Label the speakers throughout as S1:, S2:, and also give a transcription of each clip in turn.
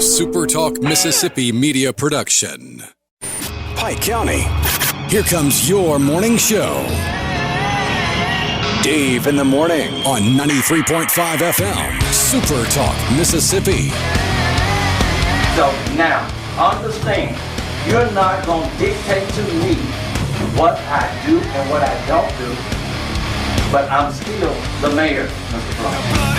S1: SuperTalk Mississippi media production. Pike County, here comes your morning show. Dave in the morning on 93.5 FM, SuperTalk Mississippi.
S2: So now, understand, you're not going to dictate to me what I do and what I don't do, but I'm still the mayor, Mr. Brown.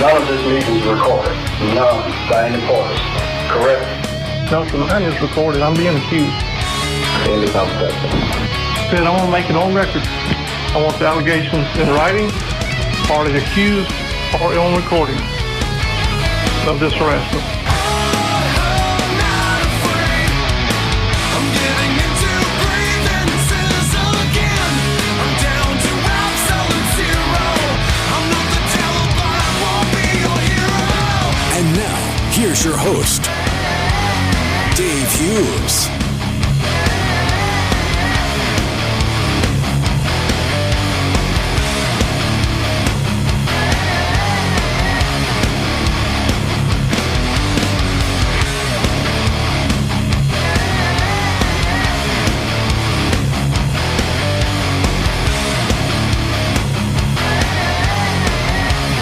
S3: None of this meeting is recorded. None by any parties. Correct?
S4: No, sir, none is recorded. I'm being accused.
S3: Any conversation.
S4: I want to make it on record. I want the allegations in writing, or the accused, or on recording of this harassment.
S1: And now, here's your host, Dave Hughes.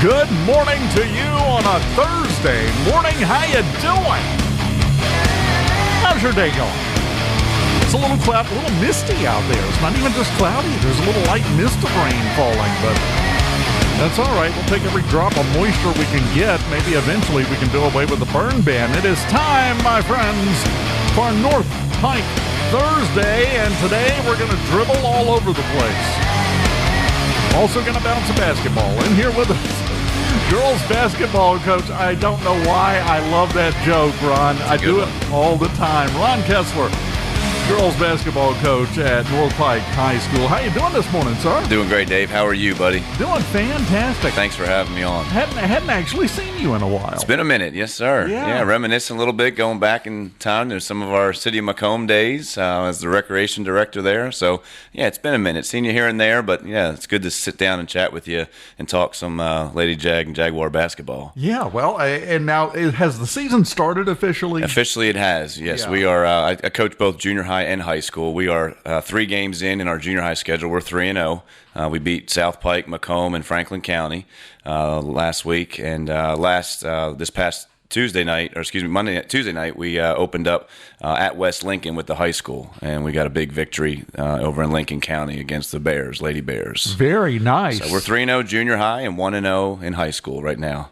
S5: Good morning to you on a Thursday morning. How you doing? How's your day going? It's a little cloud, a little misty out there. It's not even just cloudy. There's a little light mist of rain falling, but that's all right. We'll take every drop of moisture we can get. Maybe eventually we can do away with the burn ban. It is time, my friends, for North Pike Thursday, and today we're going to dribble all over the place. Also going to bounce a basketball. In here with us, girls basketball coach. I don't know why I love that joke, Ron. I do it all the time. Ron Kessler, girls basketball coach at North Pike High School. How you doing this morning, sir?
S6: Doing great, Dave. How are you, buddy?
S5: Doing fantastic.
S6: Thanks for having me on.
S5: Hadn't actually seen you in a while.
S6: It's been a minute, yes, sir. Yeah, reminiscing a little bit, going back in time. There's some of our City of McComb days as the recreation director there. So, yeah, it's been a minute. Seen you here and there, but, yeah, it's good to sit down and chat with you and talk some Lady Jag and Jaguar basketball.
S5: Yeah, well, and now has the season started officially?
S6: Officially it has, yes. Yeah. We are, I coach both junior high and high school. We are 3 games in our junior high schedule. We're 3-0. We beat South Pike, McComb, and Franklin County last week, and this past Tuesday night, Tuesday night, we opened up at West Lincoln with the high school, and we got a big victory over in Lincoln County against the Bears, Lady Bears.
S5: Very nice.
S6: So we're 3-0 junior high and 1-0 in high school right now.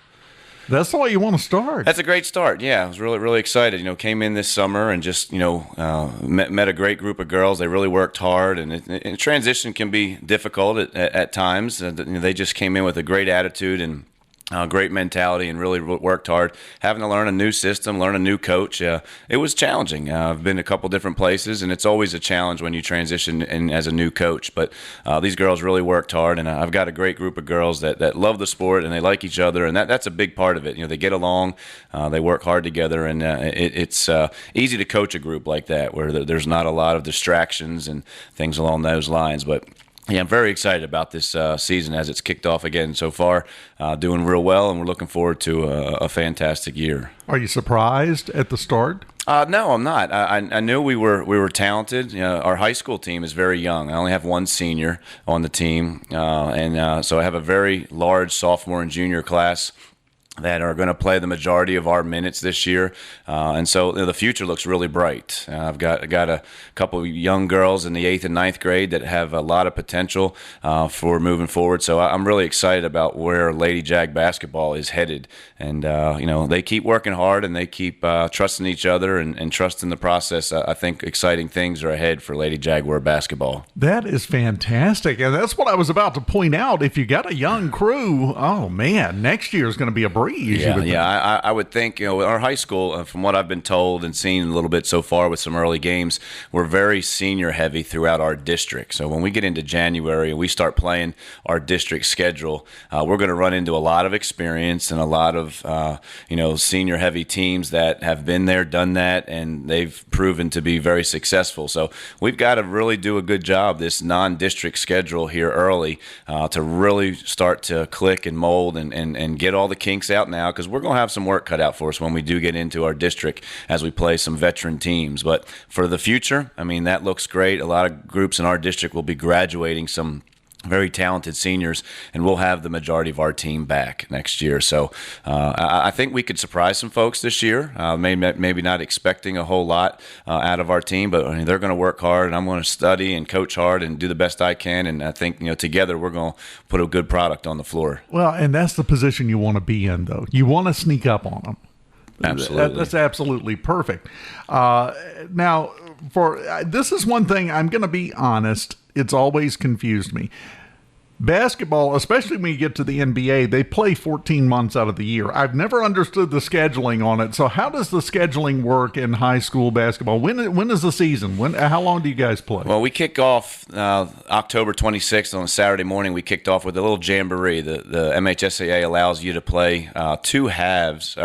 S5: That's the way you want to start.
S6: That's a great start. Yeah, I was really, really excited. Came in this summer and just, met a great group of girls. They really worked hard, and transition can be difficult at times. They just came in with a great attitude and great mentality and really worked hard. Having to learn a new system, learn a new coach, it was challenging. I've been a couple different places, and it's always a challenge when you transition in as a new coach. But these girls really worked hard, and I've got a great group of girls that love the sport, and they like each other, and that's a big part of it. They get along, they work hard together, and it's easy to coach a group like that where there's not a lot of distractions and things along those lines. But yeah, I'm very excited about this season as it's kicked off again so far, doing real well, and we're looking forward to a fantastic year.
S5: Are you surprised at the start?
S6: No, I'm not. I knew we were talented. Our high school team is very young. I only have one senior on the team, and so I have a very large sophomore and junior class that are going to play the majority of our minutes this year, and so the future looks really bright. I've got a couple of young girls in the 8th and 9th grade that have a lot of potential for moving forward. So I'm really excited about where Lady Jag basketball is headed, and they keep working hard and they keep trusting each other and trusting the process. I think exciting things are ahead for Lady Jaguar basketball.
S5: That is fantastic, and that's what I was about to point out. If you got a young crew, oh man, next year is going to be a breeze. breeze.
S6: I would think, our high school, from what I've been told and seen a little bit so far with some early games, we're very senior heavy throughout our district. So when we get into January and we start playing our district schedule, we're going to run into a lot of experience and a lot of, senior heavy teams that have been there, done that, and they've proven to be very successful. So we've got to really do a good job this non-district schedule here early to really start to click and mold and get all the kinks out now, because we're going to have some work cut out for us when we do get into our district as we play some veteran teams. But for the future, that looks great. A lot of groups in our district will be graduating some very talented seniors, and we'll have the majority of our team back next year. So I think we could surprise some folks this year, maybe not expecting a whole lot out of our team, but they're going to work hard, and I'm going to study and coach hard and do the best I can. And I think, together we're going to put a good product on the floor.
S5: Well, and that's the position you want to be in, though. You want to sneak up on them.
S6: Absolutely.
S5: That's absolutely perfect. Now, this is one thing, I'm going to be honest, it's always confused me. Basketball, especially when you get to the NBA, they play 14 months out of the year. I've never understood the scheduling on it. So how does the scheduling work in high school basketball? When is the season? How long do you guys play?
S6: Well, we kick off October 26th on a Saturday morning. We kicked off with a little jamboree. The MHSAA allows you to play two halves,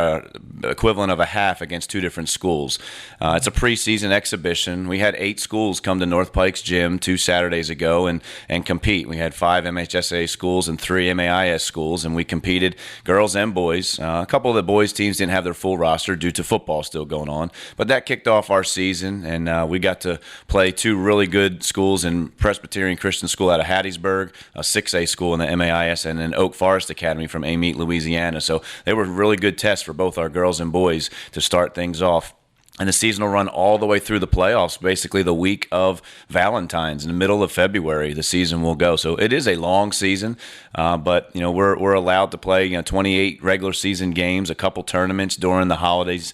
S6: equivalent of a half, against two different schools. It's a preseason exhibition. We had 8 schools come to North Pike's gym 2 Saturdays ago and compete. We had 5 MHSAA schools and 3 MAIS schools, and we competed, girls and boys. A couple of the boys' teams didn't have their full roster due to football still going on, but that kicked off our season, and we got to play 2 really good schools in Presbyterian Christian School out of Hattiesburg, a 6A school in the MAIS, and an Oak Forest Academy from Amite, Louisiana. So they were really good tests for both our girls and boys to start things off. And the season will run all the way through the playoffs, basically the week of Valentine's. In the middle of February, the season will go. So it is a long season, but we're allowed to play 28 regular season games, a couple tournaments during the holidays.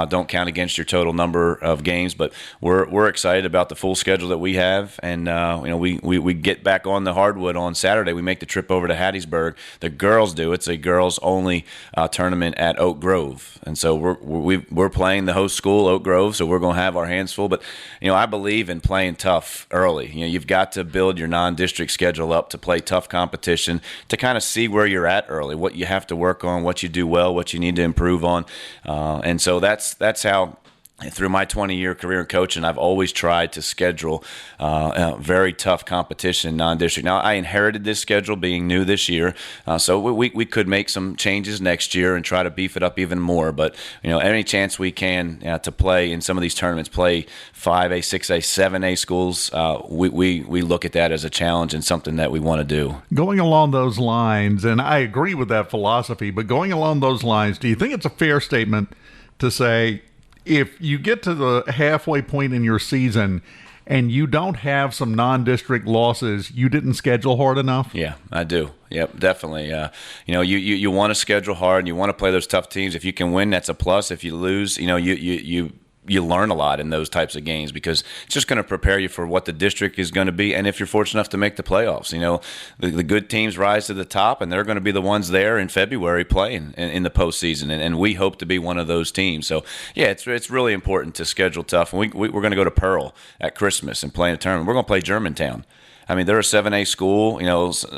S6: Don't count against your total number of games, but we're excited about the full schedule that we have. And we get back on the hardwood on Saturday. We make the trip over to Hattiesburg. The girls do. It's a girls only tournament at Oak Grove, and so we're playing the host school, Oak Grove, so we're going to have our hands full. But I believe in playing tough early. You've got to build your non-district schedule up to play tough competition, to kind of see where you're at early, what you have to work on, what you do well, what you need to improve on, and so that's how. Through my 20-year career in coaching, I've always tried to schedule very tough competition in non-district. Now, I inherited this schedule being new this year, so we could make some changes next year and try to beef it up even more. But, any chance we can to play in some of these tournaments, play 5A, 6A, 7A schools, we look at that as a challenge and something that we want to do.
S5: Going along those lines, and I agree with that philosophy, but going along those lines, do you think it's a fair statement to say, if you get to the halfway point in your season and you don't have some non-district losses, you didn't schedule hard enough?
S6: Yeah, I do. Yep, definitely. You want to schedule hard and you want to play those tough teams. If you can win, that's a plus. If you lose, you learn a lot in those types of games, because it's just going to prepare you for what the district is going to be. And if you're fortunate enough to make the playoffs, the good teams rise to the top, and they're going to be the ones there in February playing in the postseason. And we hope to be one of those teams. So, yeah, it's really important to schedule tough. And we're going to go to Pearl at Christmas and play in a tournament. We're going to play Germantown. They're a 7A school,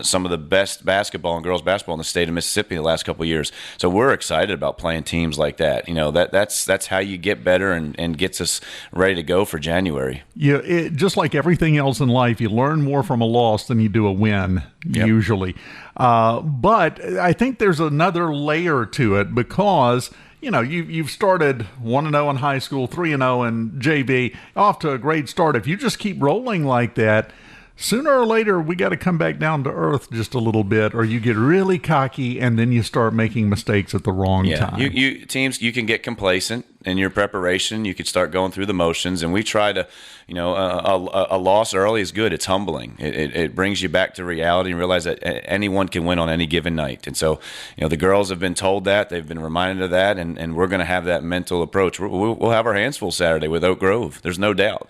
S6: some of the best basketball and girls basketball in the state of Mississippi the last couple of years. So we're excited about playing teams like that. That's how you get better and gets us ready to go for January.
S5: Yeah, just like everything else in life, you learn more from a loss than you do a win, usually. But I think there's another layer to it, because you've started 1-0 in high school, 3-0 in JV, off to a great start. If you just keep rolling like that, sooner or later, we got to come back down to earth just a little bit, or you get really cocky and then you start making mistakes at the wrong time.
S6: Teams, you can get complacent. in your preparation. You could start going through the motions, and we try to, a loss early is good. It's humbling. It brings you back to reality and realize that anyone can win on any given night. And so, the girls have been told that. They've been reminded of that, and we're going to have that mental approach. We'll have our hands full Saturday with Oak Grove. There's no doubt.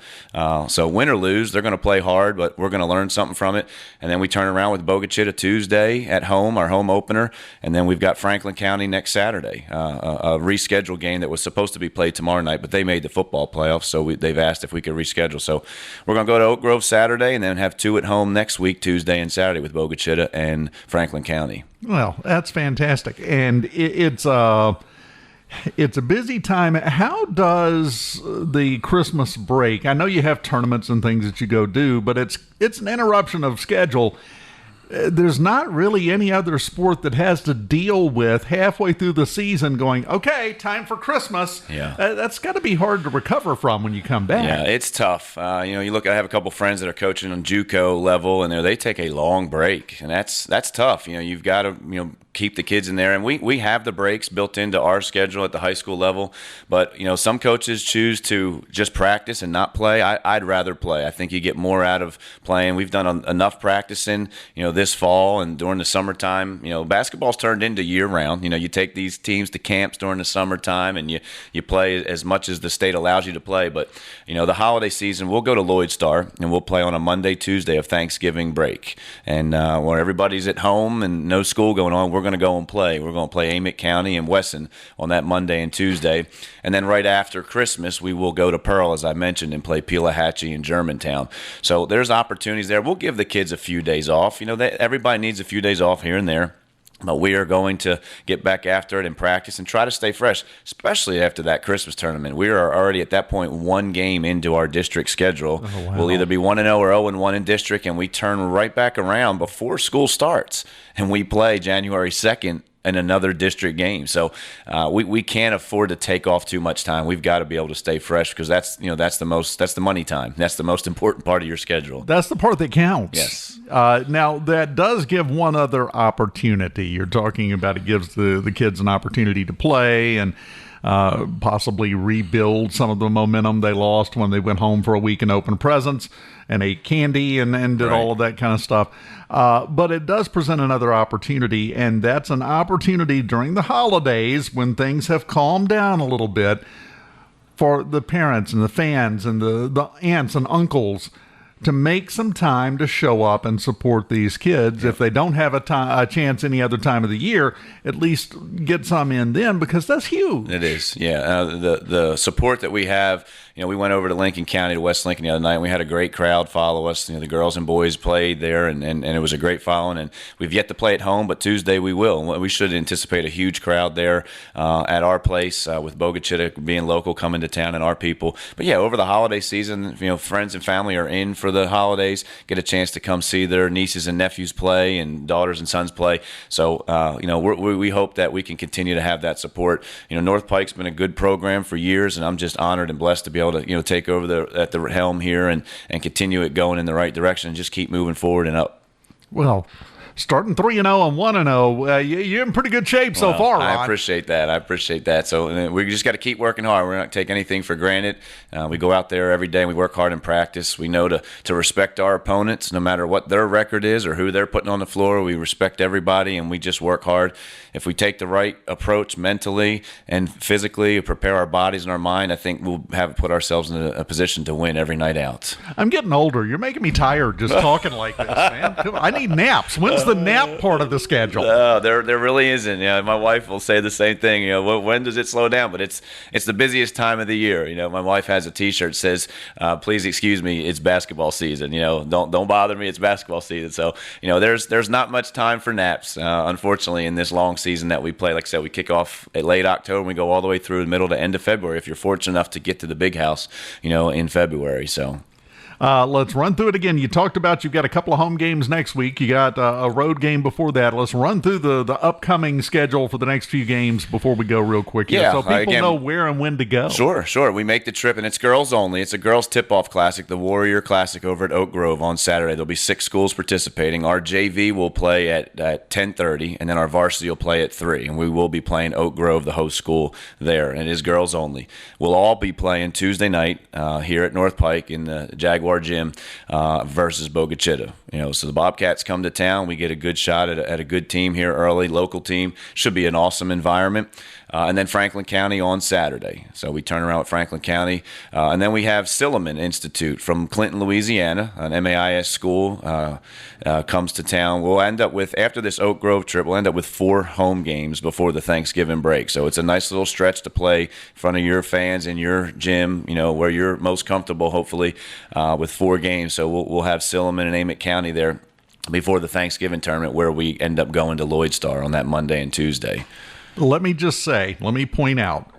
S6: So win or lose, they're going to play hard, but we're going to learn something from it. And then we turn around with Bogachita Tuesday at home, our home opener, and then we've got Franklin County next Saturday, a rescheduled game that was supposed to be played tomorrow night, but they made the football playoffs, so they've asked if we could reschedule. So we're going to go to Oak Grove Saturday and then have 2 at home next week, Tuesday and Saturday, with Bogachita and Franklin County.
S5: Well, that's fantastic, and it's a busy time. How does the Christmas break? I know you have tournaments and things that you go do, but it's an interruption of schedule. There's not really any other sport that has to deal with halfway through the season going, okay, time for Christmas.
S6: Yeah.
S5: That's got to be hard to recover from when you come back.
S6: Yeah, it's tough. You look, I have a couple friends that are coaching on JUCO level, and they take a long break, and that's tough. You've got to, keep the kids in there, and we have the breaks built into our schedule at the high school level, but some coaches choose to just practice and not play. I'd rather play. I think you get more out of playing. We've done enough practicing this fall and during the summertime. Basketball's turned into year round. You take these teams to camps during the summertime, and you play as much as the state allows you to play. But the holiday season, we'll go to Lloyd Star and we'll play on a Monday, Tuesday of Thanksgiving break, and where everybody's at home and no school going on, we're going to go and play. We're going to play Amite County and Wesson on that Monday and Tuesday. And then right after Christmas, we will go to Pearl, as I mentioned, and play Pelahatchie and Germantown. So there's opportunities there. We'll give the kids a few days off. Everybody needs a few days off here and there. But we are going to get back after it and practice and try to stay fresh, especially after that Christmas tournament. We are already at that point 1 game into our district schedule. Oh, wow. We'll either be 1-0 or 0-1 in district, and we turn right back around before school starts, and we play January 2nd in another district game. So we can't afford to take off too much time. We've got to be able to stay fresh, because that's the money time. That's the most important part of your schedule.
S5: That's the part that counts.
S6: Yes.
S5: Now that does give one other opportunity. You're talking about it gives the kids an opportunity to play and possibly rebuild some of the momentum they lost when they went home for a week and opened presents and ate candy and did all of that kind of stuff. But it does present another opportunity, and that's an opportunity during the holidays when things have calmed down a little bit for the parents and the fans and the aunts and uncles to make some time to show up and support these kids. If they don't have a chance any other time of the year, at least get some in then, because that's huge.
S6: It is, yeah. The support that we have, we went over to Lincoln County, to West Lincoln the other night, and we had a great crowd follow us. The girls and boys played there, and it was a great following. And we've yet to play at home, but Tuesday we will. And we should anticipate a huge crowd there at our place, with Bogachita being local, coming to town, and our people. But yeah, over the holiday season, friends and family are in for the holidays, get a chance to come see their nieces and nephews play and daughters and sons play. So, we hope that we can continue to have that support. North Pike's been a good program for years, and I'm just honored and blessed to be able to, take over at the helm here and continue it going in the right direction and just keep moving forward and up.
S5: Well, starting 3-0 and 1-0, you're in pretty good shape so far, Ron.
S6: I appreciate that. So we just got to keep working hard. We're not take anything for granted. We go out there every day and we work hard in practice. We know to respect our opponents, no matter what their record is or who they're putting on the floor. We respect everybody, and we just work hard. If we take the right approach mentally and physically, prepare our bodies and our mind, I think we'll put ourselves in a position to win every night out.
S5: I'm getting older. You're making me tired just talking like this, man. I need naps. When's the nap part of the schedule?
S6: There really isn't. My wife will say the same thing. When does it slow down? But it's the busiest time of the year. My wife has a T-shirt that says, "Please excuse me, it's basketball season." Don't bother me. It's basketball season. So there's not much time for naps, unfortunately, in this long season that we play. Like I said, we kick off at late October and we go all the way through the middle to end of February. If you're fortunate enough to get to the big house, in February. So.
S5: Let's run through it again. You talked about you've got a couple of home games next week. You got a road game before that. Let's run through the upcoming schedule for the next few games before we go real quick here, so people know where and when to go.
S6: Sure. We make the trip, and it's girls only. It's a girls tip-off classic, the Warrior Classic over at Oak Grove on Saturday. There'll be 6 schools participating. Our JV will play at 10:30, and then our varsity will play at 3, and we will be playing Oak Grove, the host school there, and it is girls only. We'll all be playing Tuesday night here at North Pike in the Jaguar Gym versus Boca Chica. So the Bobcats come to town. We get a good shot at a good team here early, local team. Should be an awesome environment. And then Franklin County on Saturday. So we turn around with Franklin County. And then we have Silliman Institute from Clinton, Louisiana, an MAIS school, comes to town. We'll end up with, after this Oak Grove trip, we'll end up with 4 home games before the Thanksgiving break. So it's a nice little stretch to play in front of your fans in your gym, where you're most comfortable, hopefully, with 4 games. So we'll have Silliman and Amite County there before the Thanksgiving tournament, where we end up going to Lloyd Star on that Monday and Tuesday.
S5: Let me point out,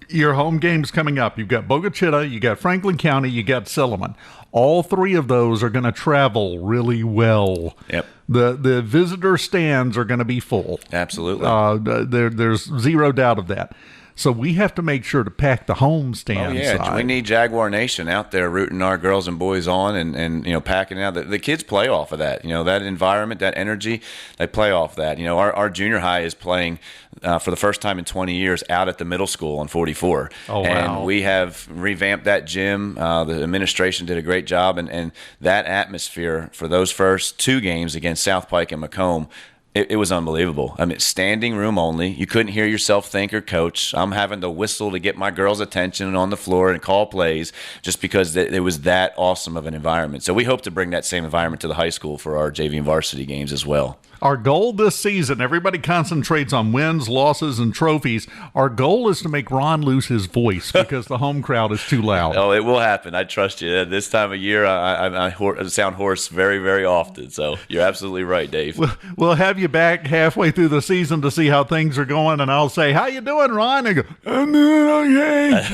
S5: your home games coming up. You've got Boca Chica, you got Franklin County, you got Silliman. All 3 of those are going to travel really well.
S6: Yep.
S5: The visitor stands are going to be full.
S6: Absolutely.
S5: There's zero doubt of that. So we have to make sure to pack the home stand side.
S6: We need Jaguar Nation out there rooting our girls and boys on and packing out. The kids play off of that. That environment, that energy, they play off that. Our junior high is playing for the first time in 20 years out at the middle school on 44.
S5: Oh, wow.
S6: And we have revamped that gym. The administration did a great job. And that atmosphere for those first 2 games against South Pike and McComb, it was unbelievable. I mean, standing room only. You couldn't hear yourself think or coach. I'm having to whistle to get my girls' attention on the floor and call plays just because it was that awesome of an environment. So we hope to bring that same environment to the high school for our JV and varsity games as well.
S5: Our goal this season, everybody concentrates on wins, losses, and trophies. Our goal is to make Ron lose his voice because the home crowd is too loud.
S6: Oh, it will happen. I trust you. This time of year, I sound hoarse very, very often. So you're absolutely right, Dave.
S5: We'll have you back halfway through the season to see how things are going, and I'll say, "How you doing, Ron?" And go, "I'm doing okay."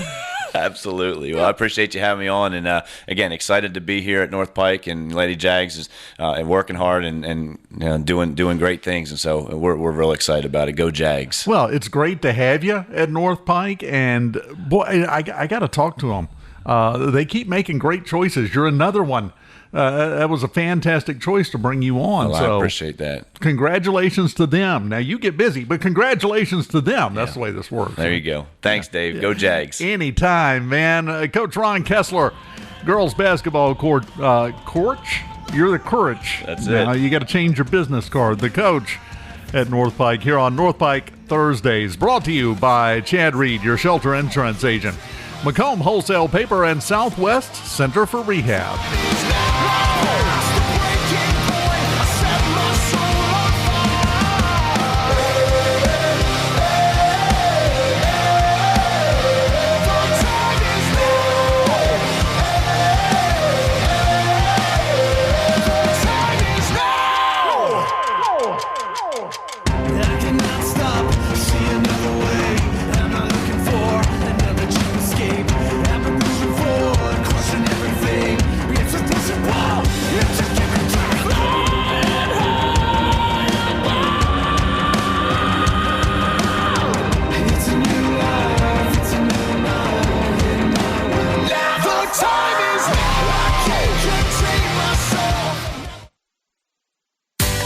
S6: Absolutely. Well, I appreciate you having me on, and again, excited to be here at North Pike, and Lady Jags is working hard and doing great things, and so we're real excited about it. Go Jags!
S5: Well, it's great to have you at North Pike, and boy, I got to talk to them. They keep making great choices. You're another one. That was a fantastic choice to bring you on.
S6: Well,
S5: so
S6: I appreciate that.
S5: Congratulations to them. Now, you get busy, but congratulations to them. That's the way this works.
S6: There you go. Thanks, Dave. Yeah. Go Jags.
S5: Anytime, man. Coach Ron Kessler, girls basketball coach. You're the coach.
S6: That's it.
S5: You got to change your business card. The coach at North Pike here on North Pike Thursdays. Brought to you by Chad Reed, your shelter insurance agent. McComb Wholesale Paper and Southwest Center for Rehab.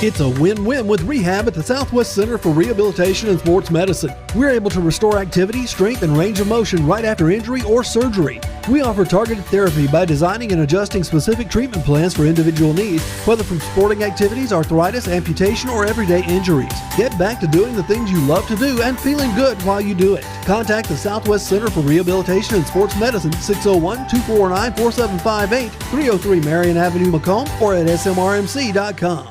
S7: It's a win-win with rehab at the Southwest Center for Rehabilitation and Sports Medicine. We're able to restore activity, strength, and range of motion right after injury or surgery. We offer targeted therapy by designing and adjusting specific treatment plans for individual needs, whether from sporting activities, arthritis, amputation, or everyday injuries. Get back to doing the things you love to do and feeling good while you do it. Contact the Southwest Center for Rehabilitation and Sports Medicine, 601-249-4758, 303 Marion Avenue, McComb, or at smrmc.com.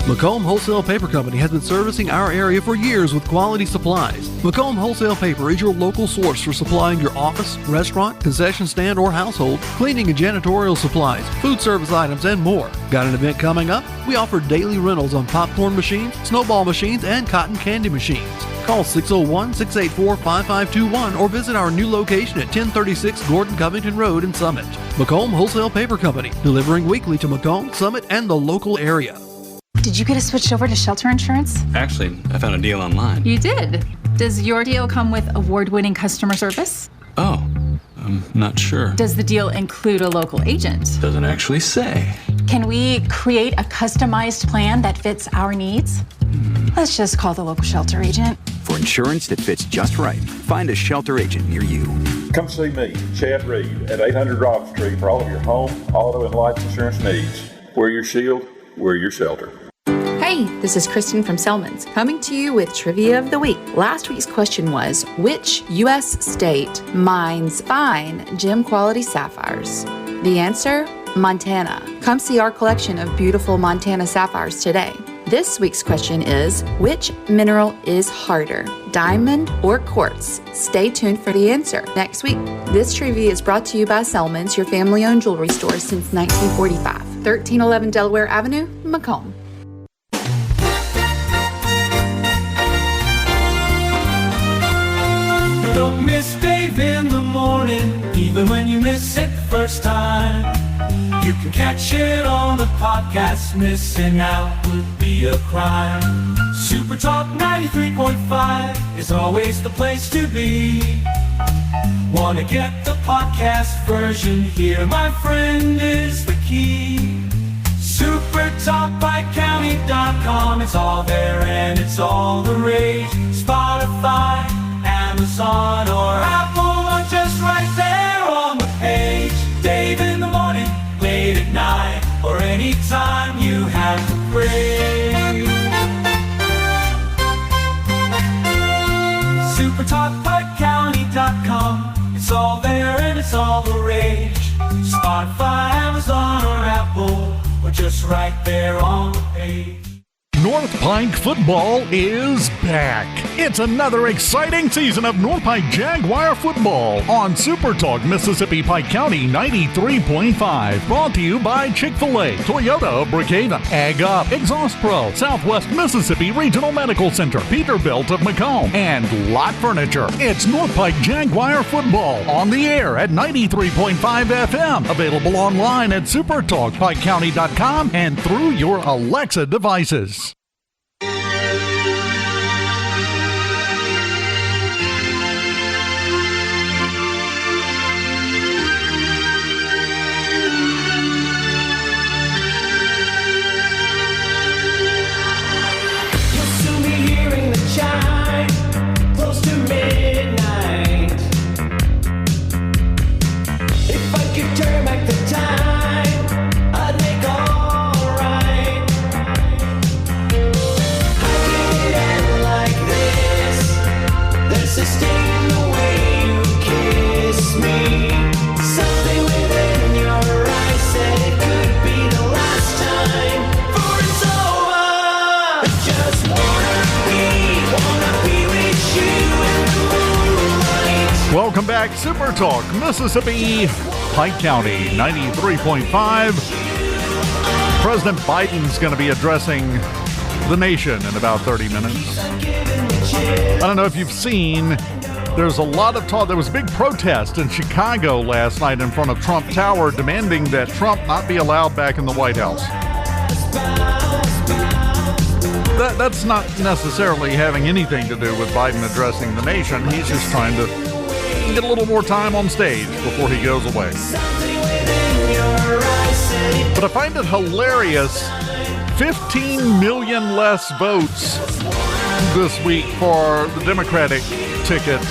S7: McComb Wholesale Paper Company has been servicing our area for years with quality supplies. McComb Wholesale Paper is your local source for supplying your office, restaurant, concession stand, or household, cleaning and janitorial supplies, food service items, and more. Got an event coming up? We offer daily rentals on popcorn machines, snowball machines, and cotton candy machines. Call 601-684-5521 or visit our new location at 1036 Gordon Covington Road in Summit. McComb Wholesale Paper Company, delivering weekly to Macomb, Summit, and the local area.
S8: Did you get us switched over to shelter insurance?
S9: Actually, I found a deal online.
S8: You did? Does your deal come with award-winning customer service?
S9: Oh, I'm not sure.
S8: Does the deal include a local agent?
S9: Doesn't actually say.
S8: Can we create a customized plan that fits our needs? Let's just call the local shelter agent.
S10: For insurance that fits just right, find a shelter agent near you.
S11: Come see me, Chad Reed, at 800 Rock Street for all of your home, auto, and life insurance needs. We're your shield, we're your shelter.
S12: Hey, this is Kristen from Selman's, coming to you with Trivia of the Week. Last week's question was, which U.S. state mines fine gem quality sapphires? The answer, Montana. Come see our collection of beautiful Montana sapphires today. This week's question is, which mineral is harder, diamond or quartz? Stay tuned for the answer next week. This trivia is brought to you by Selman's, your family-owned jewelry store since 1945. 1311 Delaware Avenue, Macomb.
S13: Don't miss Dave in the morning, even when you miss it the first time. You can catch it on the podcast, missing out would be a crime. SuperTalk 93.5 is always the place to be. Wanna get the podcast version? Here, my friend, is the key. SuperTalkPikeCounty.com, it's all there and it's all the rage. Spotify, Amazon or Apple, or just right there on the page. Dave in the morning, late at night, or anytime you have to pray. SuperTalkPikeCounty.com, it's all there and it's all the rage. Spotify, Amazon or Apple, or just right there on the page.
S5: North Pike football is back. It's another exciting season of North Pike Jaguar football on SuperTalk Mississippi Pike County 93.5. Brought to you by Chick-fil-A, Toyota of Brookhaven, Ag Up, Exhaust Pro, Southwest Mississippi Regional Medical Center, Peterbilt of Macomb, and Lot Furniture. It's North Pike Jaguar football on the air at 93.5 FM. Available online at SuperTalkPikeCounty.com and through your Alexa devices.
S13: Close to midnight. If I could turn back the time, I'd make all right. How can it end like this? There's a sting in the way you kiss me. Something within your eyes said it could be the last time. For it's over. I just wanna be with you in the moonlight.
S5: Welcome back, Super Talk, Mississippi, Pike County, 93.5. President Biden's going to be addressing the nation in about 30 minutes. I don't know if you've seen, there's a lot of talk. There was a big protest in Chicago last night in front of Trump Tower demanding that Trump not be allowed back in the White House. That's not necessarily having anything to do with Biden addressing the nation. He's just trying to get a little more time on stage before he goes away. But I find it hilarious, 15 million less votes this week for the Democratic ticket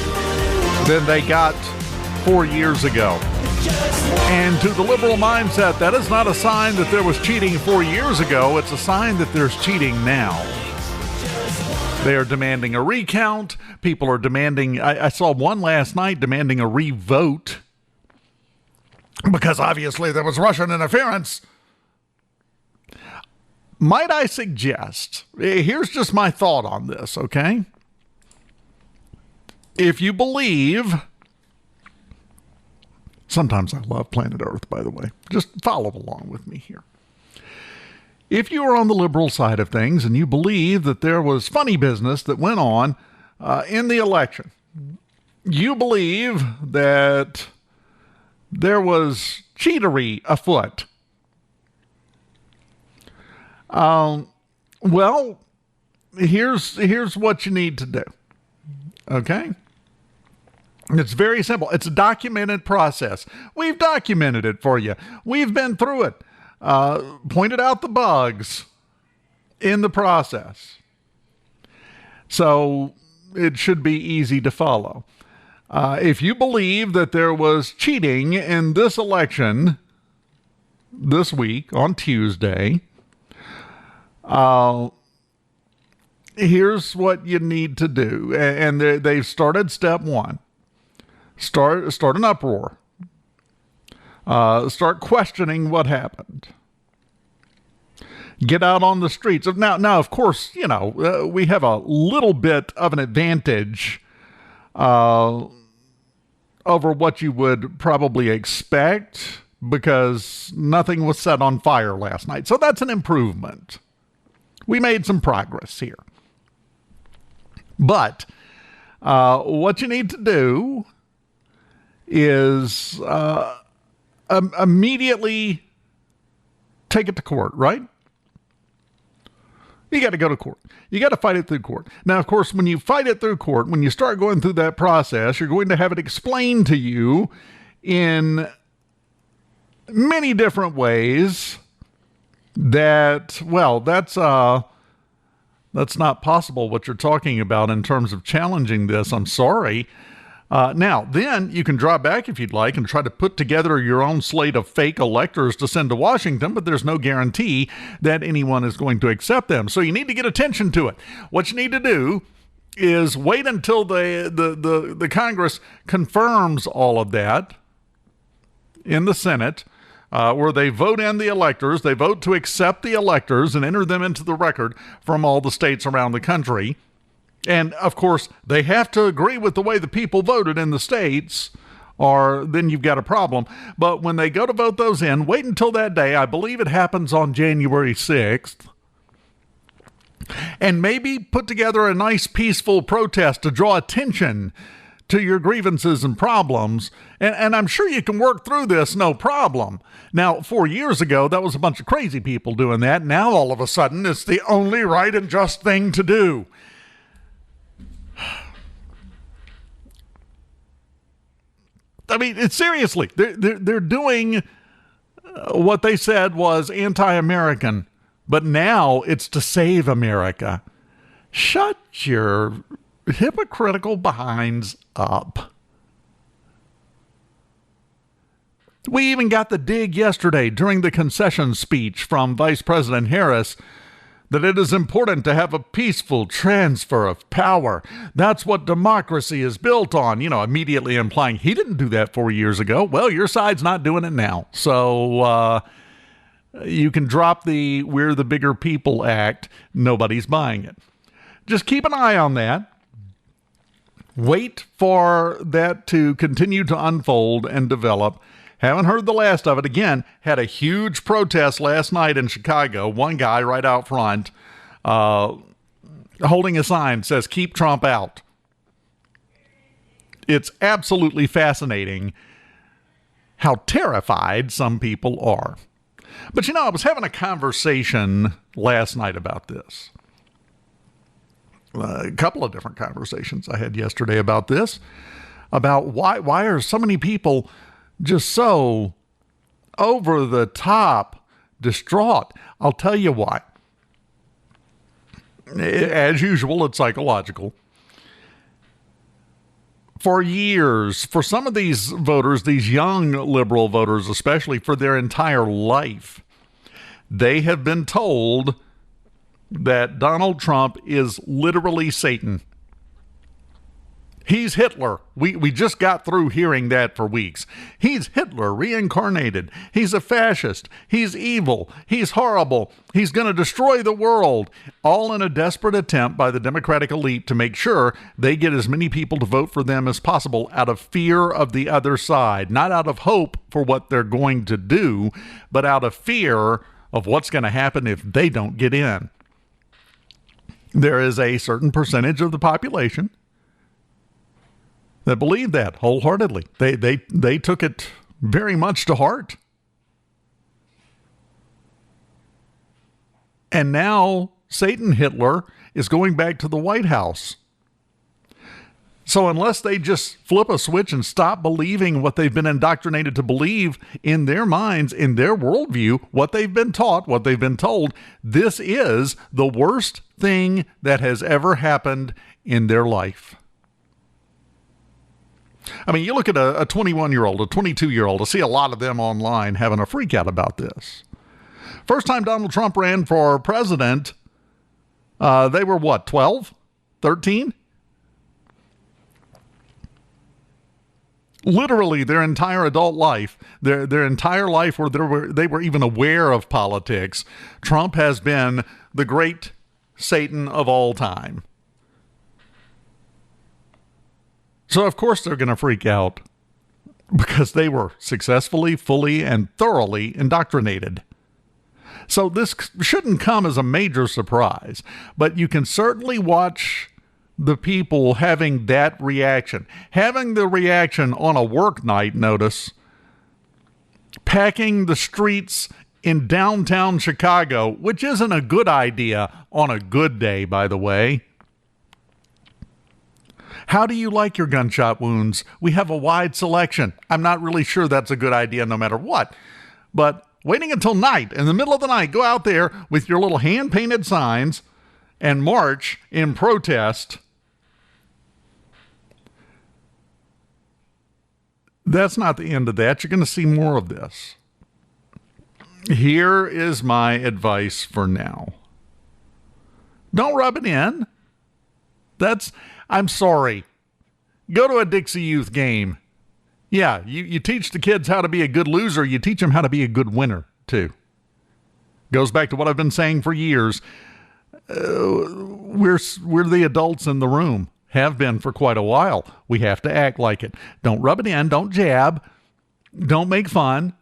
S5: than they got 4 years ago. And to the liberal mindset, that is not a sign that there was cheating 4 years ago. It's a sign that there's cheating now. They are demanding a recount. People are demanding, I saw one last night demanding a revote because obviously there was Russian interference. Might I suggest, here's just my thought on this, okay? if you believe, sometimes I love planet Earth, by the way. Just follow along with me here. If you are on the liberal side of things and you believe that there was funny business that went on in the election, you believe that there was cheatery afoot, well, here's what you need to do. Okay? It's very simple. It's a documented process. We've documented it for you. We've been through it. Pointed out the bugs in the process. So it should be easy to follow. If you believe that there was cheating in this election this week on Tuesday, here's what you need to do. And they've started step one. Start an uproar. Start questioning what happened. Get out on the streets. Now, of course, we have a little bit of an advantage over what you would probably expect because nothing was set on fire last night. So that's an improvement. We made some progress here. But what you need to do is immediately take it to court, right? You got to go to court. You got to fight it through court. Now, of course, when you fight it through court, when you start going through that process, you're going to have it explained to you in many different ways that, well, that's not possible what you're talking about in terms of challenging this. I'm sorry. Now, then you can draw back if you'd like and try to put together your own slate of fake electors to send to Washington, but there's no guarantee that anyone is going to accept them. So you need to get attention to it. What you need to do is wait until the Congress confirms all of that in the Senate, where they vote in the electors. They vote to accept the electors and enter them into the record from all the states around the country. And, of course, they have to agree with the way the people voted in the states, or then you've got a problem. But when they go to vote those in, wait until that day. I believe it happens on January 6th. And maybe put together a nice, peaceful protest to draw attention to your grievances and problems. And I'm sure you can work through this, no problem. Now, 4 years ago, that was a bunch of crazy people doing that. Now, all of a sudden, it's the only right and just thing to do. I mean, it's seriously, they're doing what they said was anti-American, but now it's to save America. Shut your hypocritical behinds up. We even got the dig yesterday during the concession speech from Vice President Harris that it is important to have a peaceful transfer of power. That's what democracy is built on, immediately implying he didn't do that 4 years ago. Well, your side's not doing it now. So you can drop the "we're the bigger people" act. Nobody's buying it. Just keep an eye on that. Wait for that to continue to unfold and develop. Haven't heard the last of it. Again, had a huge protest last night in Chicago. One guy right out front holding a sign says, "Keep Trump out." It's absolutely fascinating how terrified some people are. But I was having a conversation last night about this. A couple of different conversations I had yesterday about this, about why are so many people just so over the top distraught. I'll tell you why. As usual, it's psychological. For years, for some of these voters, these young liberal voters especially, for their entire life, they have been told that Donald Trump is literally Satan. He's Hitler. We just got through hearing that for weeks. He's Hitler reincarnated. He's a fascist. He's evil. He's horrible. He's going to destroy the world. All in a desperate attempt by the Democratic elite to make sure they get as many people to vote for them as possible out of fear of the other side. Not out of hope for what they're going to do, but out of fear of what's going to happen if they don't get in. There is a certain percentage of the population that believe that wholeheartedly. They took it very much to heart. And now Satan Hitler is going back to the White House. So unless they just flip a switch and stop believing what they've been indoctrinated to believe in their minds, in their worldview, what they've been taught, what they've been told, this is the worst thing that has ever happened in their life. I mean, you look at a 21-year-old, a 22-year-old, I see a lot of them online having a freak out about this. First time Donald Trump ran for president, they were what, 12? 13? Literally their entire adult life, their entire life where they were even aware of politics, Trump has been the great Satan of all time. So, of course, they're going to freak out because they were successfully, fully, and thoroughly indoctrinated. So this shouldn't come as a major surprise, but you can certainly watch the people having that reaction. Having the reaction on a work night, notice, packing the streets in downtown Chicago, which isn't a good idea on a good day, by the way. How do you like your gunshot wounds? We have a wide selection. I'm not really sure that's a good idea no matter what. But waiting until night, in the middle of the night, go out there with your little hand-painted signs and march in protest. That's not the end of that. You're going to see more of this. Here is my advice for now. Don't rub it in. I'm sorry. Go to a Dixie Youth game. Yeah, you teach the kids how to be a good loser. You teach them how to be a good winner, too. Goes back to what I've been saying for years. We're the adults in the room. Have been for quite a while. We have to act like it. Don't rub it in. Don't jab. Don't make fun.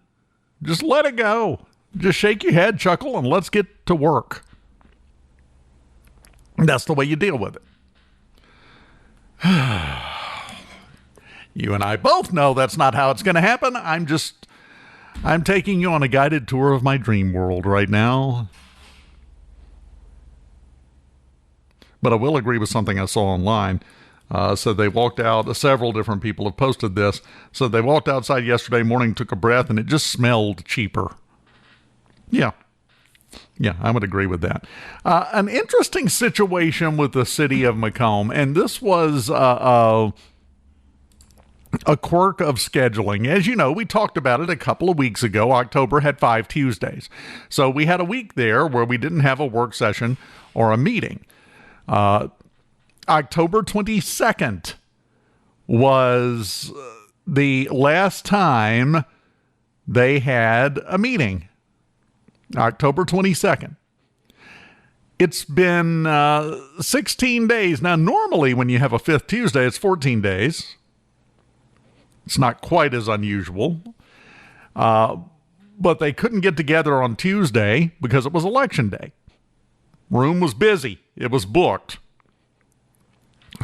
S5: Just let it go. Just shake your head, chuckle, and let's get to work. That's the way you deal with it. You and I both know that's not how it's going to happen. I'm taking you on a guided tour of my dream world right now. But I will agree with something I saw online. So they walked out, several different people have posted this. So they walked outside yesterday morning, took a breath, and it just smelled cheaper. Yeah, I would agree with that. An interesting situation with the city of McComb, and this was a quirk of scheduling. As you know, we talked about it a couple of weeks ago. October had 5 Tuesdays. So we had a week there where we didn't have a work session or a meeting. October 22nd was the last time they had a meeting. October 22nd. It's been 16 days. Now, normally when you have a 5th Tuesday, it's 14 days. It's not quite as unusual. But they couldn't get together on Tuesday because it was election day. Room was busy. It was booked.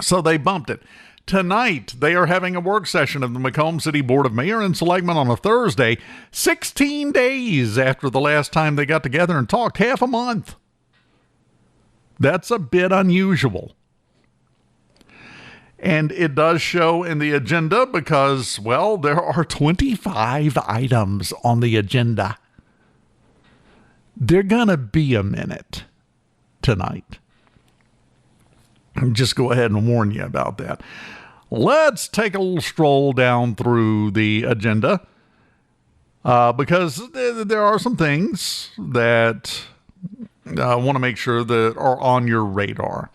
S5: So they bumped it. Tonight, they are having a work session of the Macomb City Board of Mayor and Selectmen on a Thursday, 16 days after the last time they got together and talked, half a month. That's a bit unusual. And it does show in the agenda because, well, there are 25 items on the agenda. They're going to be a minute tonight. Just go ahead and warn you about that. Let's take a little stroll down through the agenda because there are some things that I want to make sure that are on your radar.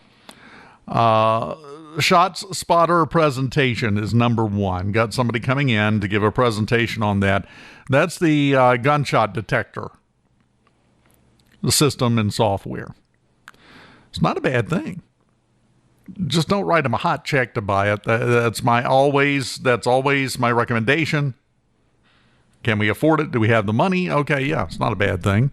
S5: Shots spotter presentation is number one. Got somebody coming in to give a presentation on that. That's the gunshot detector, the system and software. It's not a bad thing. Just don't write them a hot check to buy it. That's always my recommendation. Can we afford it? Do we have the money? Okay, yeah, it's not a bad thing.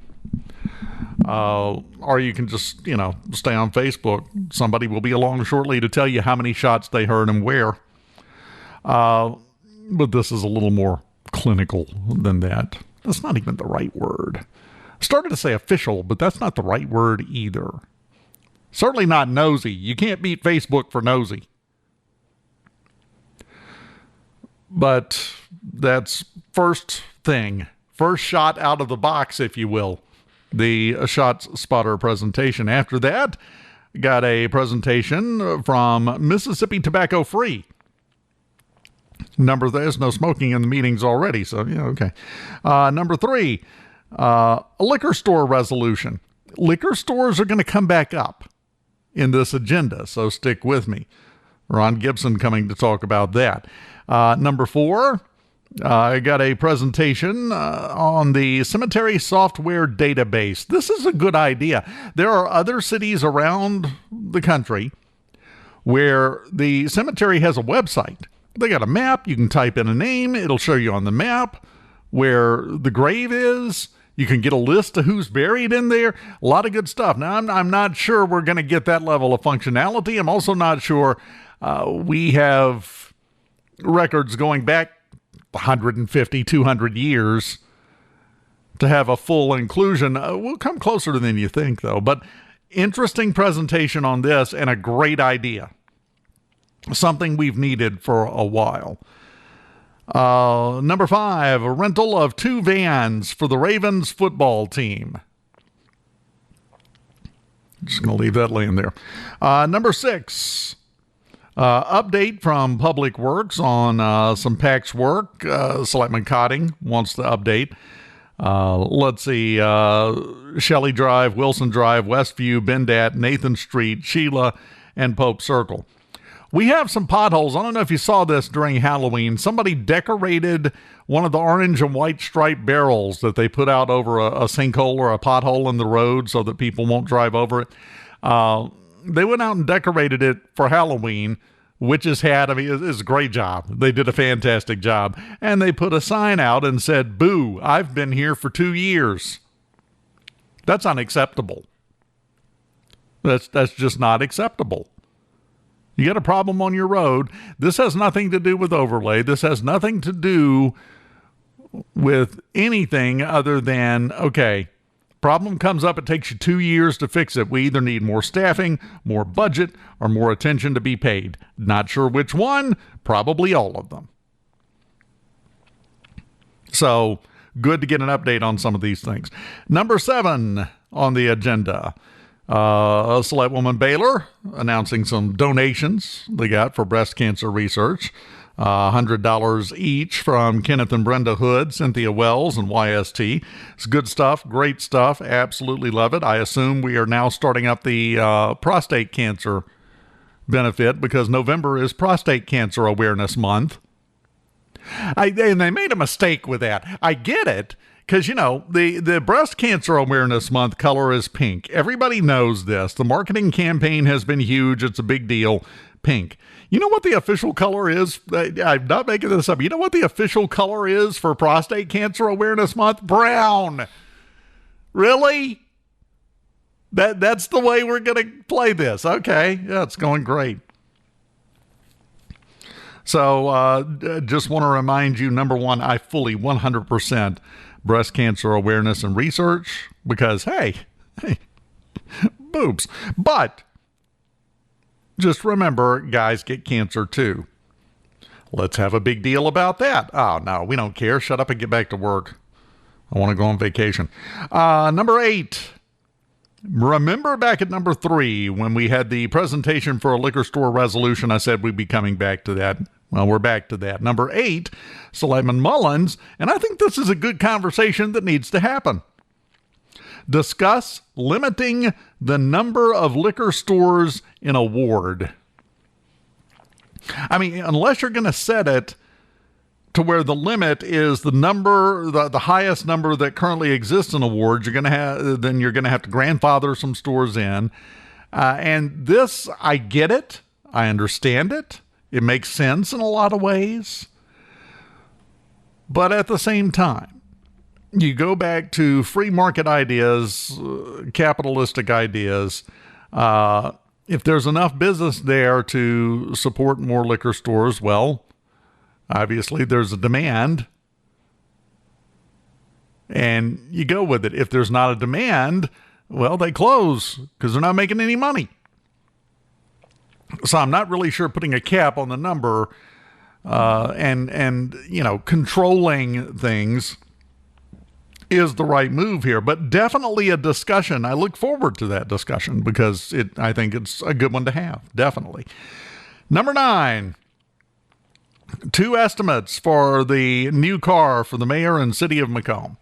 S5: Or you can just, stay on Facebook. Somebody will be along shortly to tell you how many shots they heard and where. But this is a little more clinical than that. That's not even the right word. I started to say official, but that's not the right word either. Certainly not nosy. You can't beat Facebook for nosy. But that's first thing. First shot out of the box, if you will. The shots spotter presentation. After that, got a presentation from Mississippi Tobacco Free. There's no smoking in the meetings already, so yeah, okay. Number 3, a liquor store resolution. Liquor stores are going to come back up in this agenda, so stick with me. Ron Gibson coming to talk about that. Number 4, I got a presentation on the cemetery software database. This is a good idea. There are other cities around the country where the cemetery has a website. They got a map. You can type in a name. It'll show you on the map where the grave is. You can get a list of who's buried in there. A lot of good stuff. Now, I'm not sure we're going to get that level of functionality. I'm also not sure we have records going back 150, 200 years to have a full inclusion. We'll come closer than you think, though. But interesting presentation on this and a great idea. Something we've needed for a while. Number 5, a rental of 2 vans for the Ravens football team. Just going to leave that laying there. Number 6, update from Public Works on some PAX work. Selectman Cotting wants to update. Let's see. Shelley Drive, Wilson Drive, Westview, Bendat, Nathan Street, Sheila, and Pope Circle. We have some potholes. I don't know if you saw this during Halloween. Somebody decorated one of the orange and white striped barrels that they put out over a sinkhole or a pothole in the road so that people won't drive over it. They went out and decorated it for Halloween. Witch's hat. I mean, it's a great job. They did a fantastic job. And they put a sign out and said, "Boo, I've been here for 2 years." That's unacceptable. That's just not acceptable. You got a problem on your road. This has nothing to do with overlay. This has nothing to do with anything other than, okay, problem comes up, it takes you 2 years to fix it. We either need more staffing, more budget, or more attention to be paid. Not sure which one, probably all of them. So, good to get an update on some of these things. Number 7 on the agenda. Selectwoman Baylor announcing some donations they got for breast cancer research. $100 each from Kenneth and Brenda Hood, Cynthia Wells, and YST. It's good stuff, great stuff. Absolutely love it. I assume we are now starting up the prostate cancer benefit because November is Prostate Cancer Awareness Month. And they made a mistake with that. I get it. Because, the Breast Cancer Awareness Month color is pink. Everybody knows this. The marketing campaign has been huge. It's a big deal. Pink. You know what the official color is? I'm not making this up. You know what the official color is for Prostate Cancer Awareness Month? Brown. Really? That's the way we're going to play this. Okay. Yeah, it's going great. So just want to remind you, number 1, I fully 100% breast cancer awareness and research because, hey, boobs. But just remember, guys get cancer too. Let's have a big deal about that. Oh, no, we don't care. Shut up and get back to work. I want to go on vacation. Number 8. Remember back at number 3 when we had the presentation for a liquor store resolution, I said we'd be coming back to that. Well, we're back to that. Number 8, Selectman Mullins, and I think this is a good conversation that needs to happen. Discuss limiting the number of liquor stores in a ward. I mean, unless you're going to set it to where the limit is the number, the highest number that currently exists in awards, you're going to have to grandfather some stores in. And this, I get it. I understand it. It makes sense in a lot of ways. But at the same time, you go back to free market ideas, capitalistic ideas. If there's enough business there to support more liquor stores, well, obviously there's a demand. And you go with it. If there's not a demand, well, they close because they're not making any money. So I'm not really sure putting a cap on the number and controlling things is the right move here, but definitely a discussion. I look forward to that discussion because I think it's a good one to have. Definitely. Number 9, 2 estimates for the new car for the mayor and city of McComb.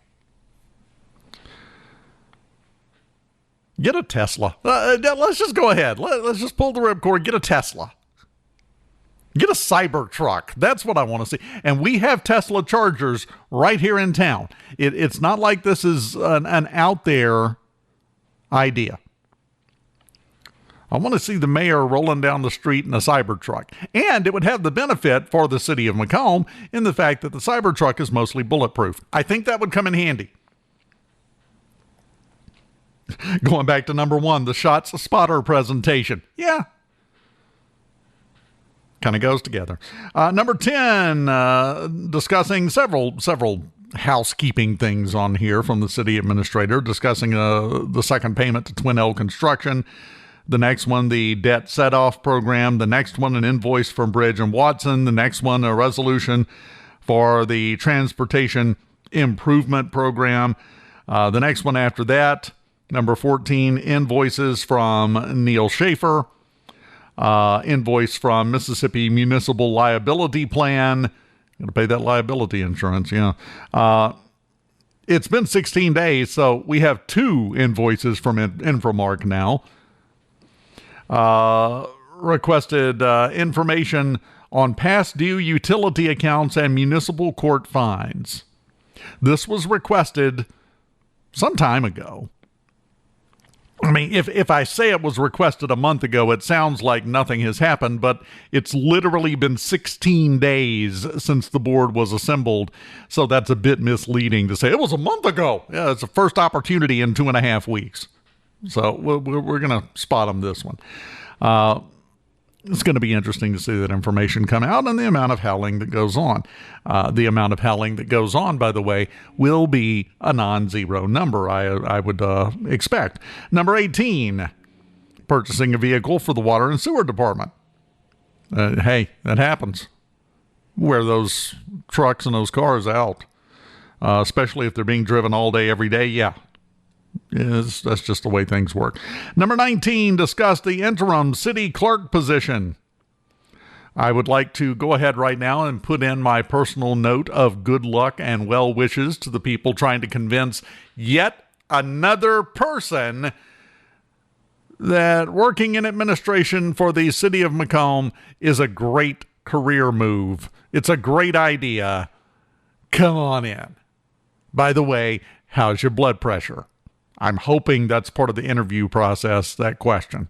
S5: Get a Tesla. Let's just go ahead. Let's just pull the ripcord. Get a Tesla. Get a Cybertruck. That's what I want to see. And we have Tesla chargers right here in town. It's not like this is an out there idea. I want to see the mayor rolling down the street in a Cybertruck. And it would have the benefit for the city of McComb in the fact that the Cybertruck is mostly bulletproof. I think that would come in handy. Going back to number 1, the Shots Spotter presentation. Yeah. Kind of goes together. Number 10, discussing several housekeeping things on here from the city administrator, discussing the second payment to Twin L Construction. The next one, the debt set-off program. The next one, an invoice from Bridge and Watson. The next one, a resolution for the transportation improvement program. The next one after that, number 14, invoices from Neil Schaefer. Invoice from Mississippi Municipal Liability Plan. Got to pay that liability insurance, yeah. It's been 16 days, so we have 2 invoices from Inframark now. Requested information on past due utility accounts and municipal court fines. This was requested some time ago. I mean, if I say it was requested a month ago, it sounds like nothing has happened, but it's literally been 16 days since the board was assembled, so that's a bit misleading to say it was a month ago. Yeah, it's the first opportunity in 2.5 weeks. So we're going to spot them this one. It's going to be interesting to see that information come out and the amount of howling that goes on. The amount of howling that goes on, by the way, will be a non-zero number, I would expect. Number 18, purchasing a vehicle for the water and sewer department. Hey, that happens. Wear those trucks and those cars out, especially if they're being driven all day, every day. Yeah. Yes, that's just the way things work. Number 19, discuss the interim city clerk position. I would like to go ahead right now and put in my personal note of good luck and well wishes to the people trying to convince yet another person that working in administration for the city of McComb is a great career move. It's a great idea. Come on in. By the way, how's your blood pressure? I'm hoping that's part of the interview process, that question.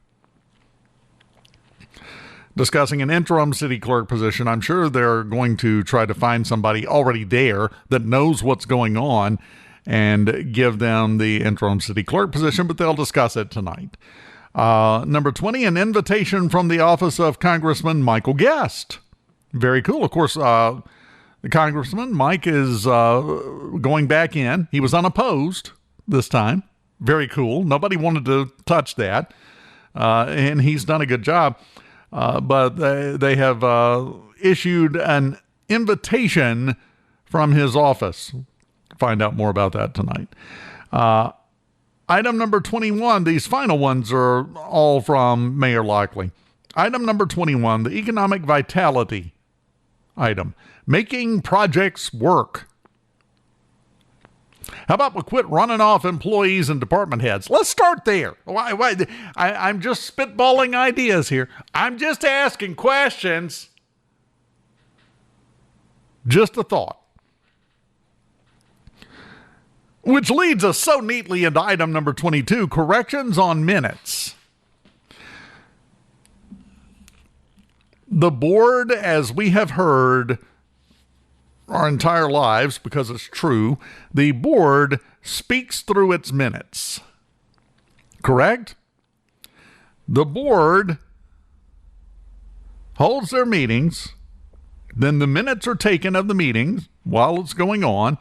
S5: Discussing an interim city clerk position, I'm sure they're going to try to find somebody already there that knows what's going on and give them the interim city clerk position, but they'll discuss it tonight. Number 20, an invitation from the office of Congressman Michael Guest. Very cool. Of course, the Congressman, Mike, is going back in. He was unopposed this time. Very cool. Nobody wanted to touch that. And he's done a good job. But they have issued an invitation from his office. Find out more about that tonight. Item number 21. These final ones are all from Mayor Lockley. Item number 21, the economic vitality item. Making projects work. How about we quit running off employees and department heads? Let's start there. I'm just spitballing ideas here. I'm just asking questions. Just a thought. Which leads us so neatly into item number 22, corrections on minutes. The board, as we have heard our entire lives, because it's true, the board speaks through its minutes. Correct? The board holds their meetings, then the minutes are taken of the meetings while it's going on,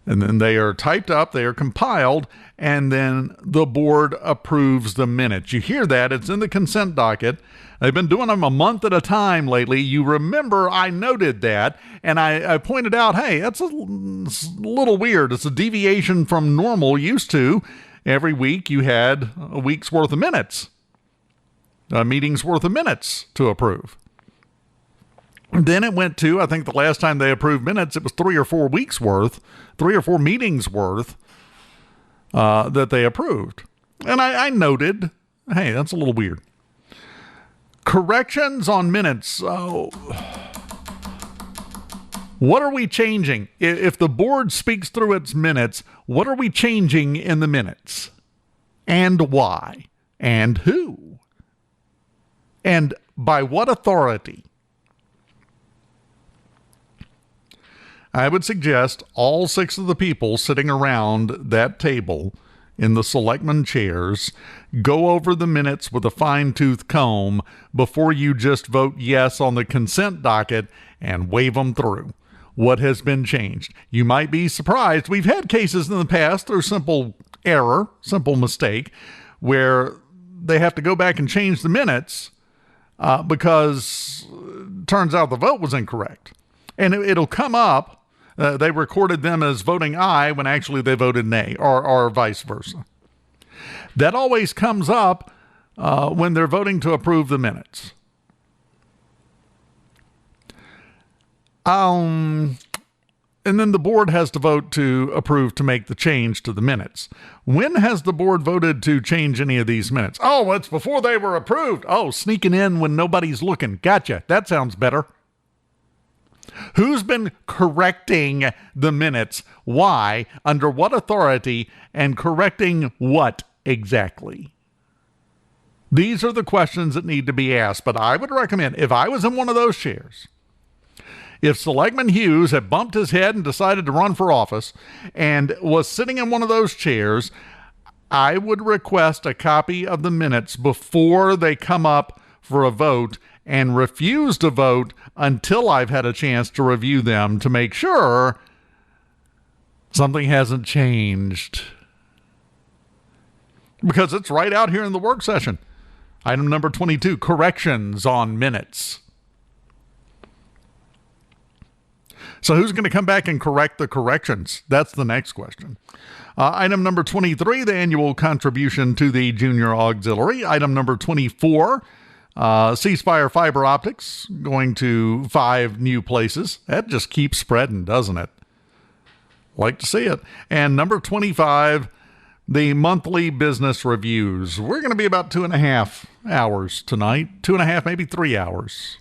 S5: and then they are typed up, they are compiled, and then the board approves the minutes. You hear that, it's in the consent docket. They've been doing them a month at a time lately. You remember I noted that, and I pointed out, hey, that's a little weird. It's a deviation from normal. Used to, every week you had a week's worth of minutes, a meeting's worth of minutes to approve. Then it went to, I think the last time they approved minutes, it was 3 or 4 weeks worth, 3 or 4 meetings worth that they approved. And I noted, hey, that's a little weird. Corrections on minutes. What are we changing? If the board speaks through its minutes, what are we changing in the minutes? And why? And who? And by what authority? I would suggest all 6 of the people sitting around that table in the selectman chairs go over the minutes with a fine-tooth comb before you just vote yes on the consent docket and wave them through. What has been changed? You might be surprised. We've had cases in the past through simple error, simple mistake, where they have to go back and change the minutes because it turns out the vote was incorrect. And it'll come up. They recorded them as voting aye when actually they voted nay, or vice versa. That always comes up when they're voting to approve the minutes. And then the board has to vote to approve to make the change to the minutes. When has the board voted to change any of these minutes? Oh, it's before they were approved. Oh, sneaking in when nobody's looking. Gotcha. That sounds better. Who's been correcting the minutes? Why? Under what authority? And correcting what exactly? These are the questions that need to be asked. But I would recommend, if I was in one of those chairs, if Selectman Hughes had bumped his head and decided to run for office and was sitting in one of those chairs, I would request a copy of the minutes before they come up for a vote and refuse to vote until I've had a chance to review them to make sure something hasn't changed. Because it's right out here in the work session. Item number 22, corrections on minutes. So who's going to come back and correct the corrections? That's the next question. Item number 23, the annual contribution to the Junior Auxiliary. Item number 24, ceasefire fiber optics going to 5 new places. That just keeps spreading, doesn't it? Like to see it. And number 25, the monthly business reviews. We're going to be about 2.5 hours tonight. 2.5, maybe 3 hours.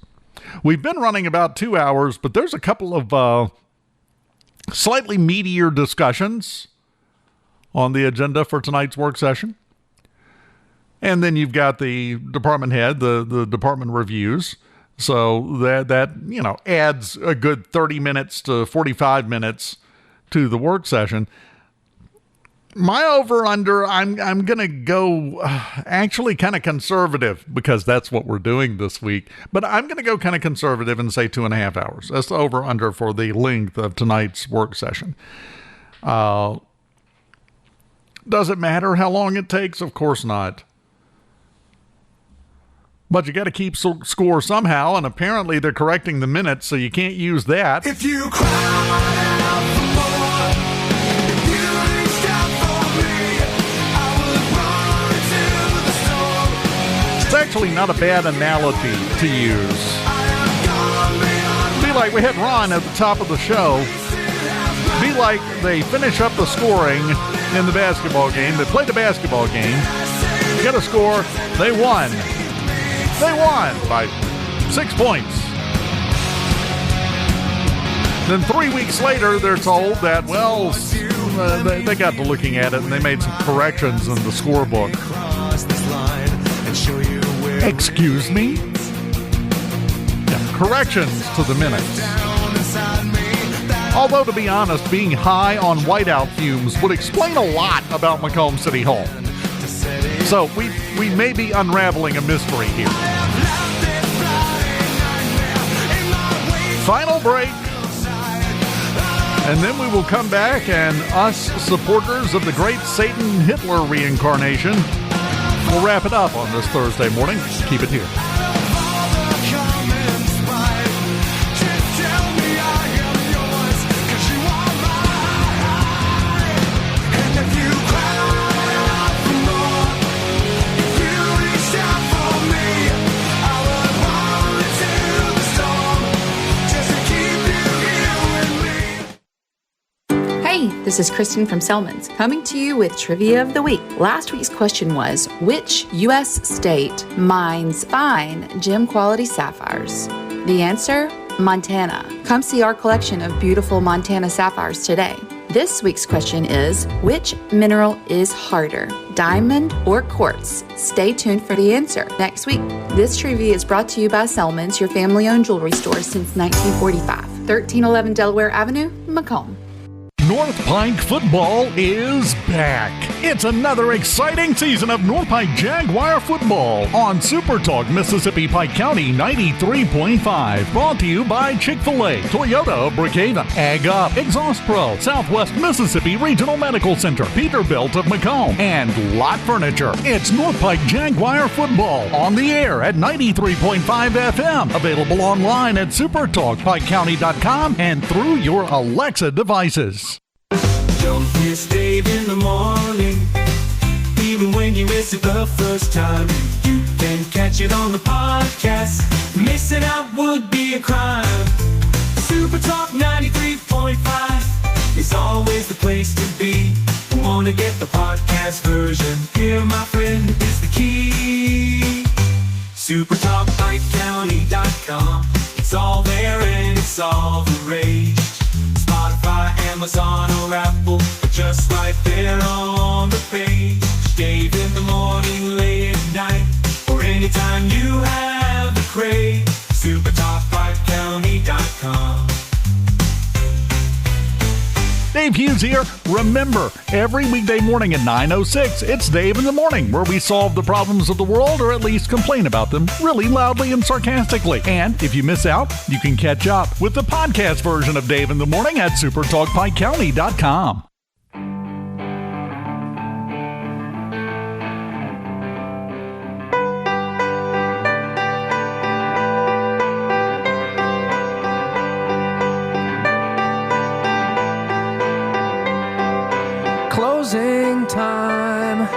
S5: We've been running about 2 hours, but there's a couple of slightly meatier discussions on the agenda for tonight's work session. And then you've got the department head, the department reviews. So that you know adds a good 30 minutes to 45 minutes to the work session. My over-under, I'm going to go actually kind of conservative because that's what we're doing this week. But I'm going to go kind of conservative and say 2.5 hours. That's the over-under for the length of tonight's work session. Does it matter how long it takes? Of course not. But you got to keep score somehow, and apparently they're correcting the minutes, so you can't use that.
S13: If you cry out for more, if you reached out for me, I would run to the storm.
S5: It's actually not a bad analogy to use. Be like we had Ron at the top of the show. Be like they finish up the scoring in the basketball game. They played the basketball game, get a score, they won. They won by 6 points. Then 3 weeks later, they're told that, well, they got to looking at it and they made some corrections in the scorebook. Excuse me? Yeah, corrections to the minutes. Although, to be honest, being high on whiteout fumes would explain a lot about McComb City Hall. So we may be unraveling a mystery here. Final break. And then we will come back, and us supporters of the great Satan Hitler reincarnation will wrap it up on this Thursday morning. Keep it here.
S12: This is Kristen from Selman's, coming to you with Trivia of the Week. Last week's question was, which U.S. state mines fine gem quality sapphires? The answer, Montana. Come see our collection of beautiful Montana sapphires today. This week's question is, which mineral is harder, diamond or quartz? Stay tuned for the answer next week. This trivia is brought to you by Selman's, your family-owned jewelry store since 1945. 1311 Delaware Avenue, McComb.
S5: North Pike football is back. It's another exciting season of North Pike Jaguar football on SuperTalk Mississippi Pike County 93.5. Brought to you by Chick-fil-A, Toyota of Brookhaven, Ag Up, Exhaust Pro, Southwest Mississippi Regional Medical Center, Peterbilt of McComb, and Lot Furniture. It's North Pike Jaguar football on the air at 93.5 FM. Available online at supertalkpikecounty.com and through your Alexa devices.
S13: Don't miss Dave in the morning. Even when you miss it the first time, you can catch it on the podcast. Missing out would be a crime. SuperTalk 93.5 is always the place to be. Wanna get the podcast version? Here, my friend, is the key. SuperTalkPikeCounty.com. It's all there and it's all the rage. Spotify, Amazon, or Apple, but just right there on the page. Dave in the morning, late at night, or anytime you have the crave. SuperTalkPikeCounty.com.
S5: Dave Hughes here. Remember, every weekday morning at 9:06, it's Dave in the Morning, where we solve the problems of the world, or at least complain about them, really loudly and sarcastically. And if you miss out, you can catch up with the podcast version of Dave in the Morning at SuperTalkPikeCounty.com.
S14: Closing time.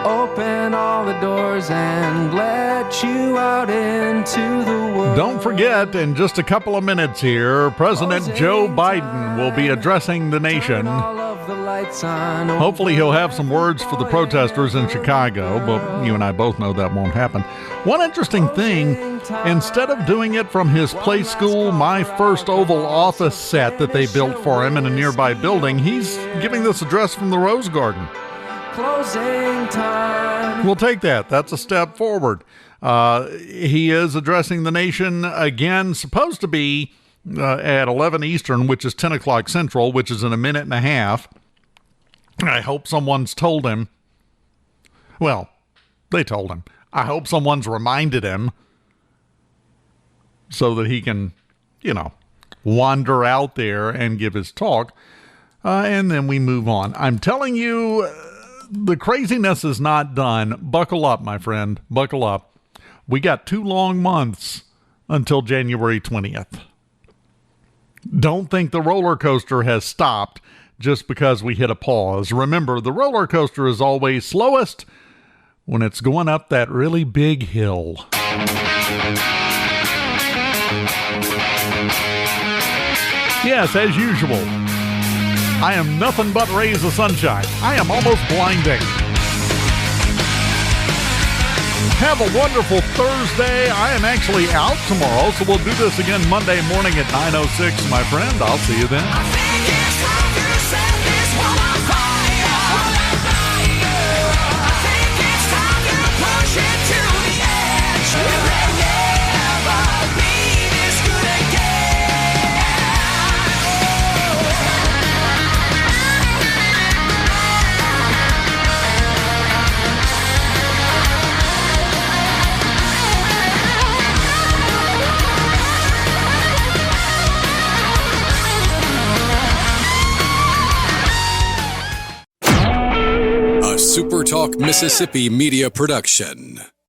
S14: Open all the doors and let you out into the world.
S5: Don't forget, in just a couple of minutes here, President Joe Biden will be addressing the nation. Hopefully he'll have some words for the protesters in Chicago, but you and I both know that won't happen. One interesting thing, instead of doing it from his play school, My First Oval Office set that they built for him in a nearby building, he's giving this address from the Rose Garden.
S14: Closing time.
S5: We'll take that. That's a step forward. He is addressing the nation again, supposed to be at 11 Eastern, which is 10 o'clock Central, which is in a minute and a half. I hope someone's told him. Well, they told him. I hope someone's reminded him so that he can, wander out there and give his talk. And then we move on. I'm telling you, the craziness is not done. Buckle up, my friend. Buckle up. We got 2 long months until January 20th. Don't think the roller coaster has stopped just because we hit a pause. Remember, the roller coaster is always slowest when it's going up that really big hill. Yes, as usual, I am nothing but rays of sunshine. I am almost blinding. Have a wonderful Thursday. I am actually out tomorrow, so we'll do this again Monday morning at 9:06, my friend. I'll see you then.
S1: SuperTalk Mississippi Media Production.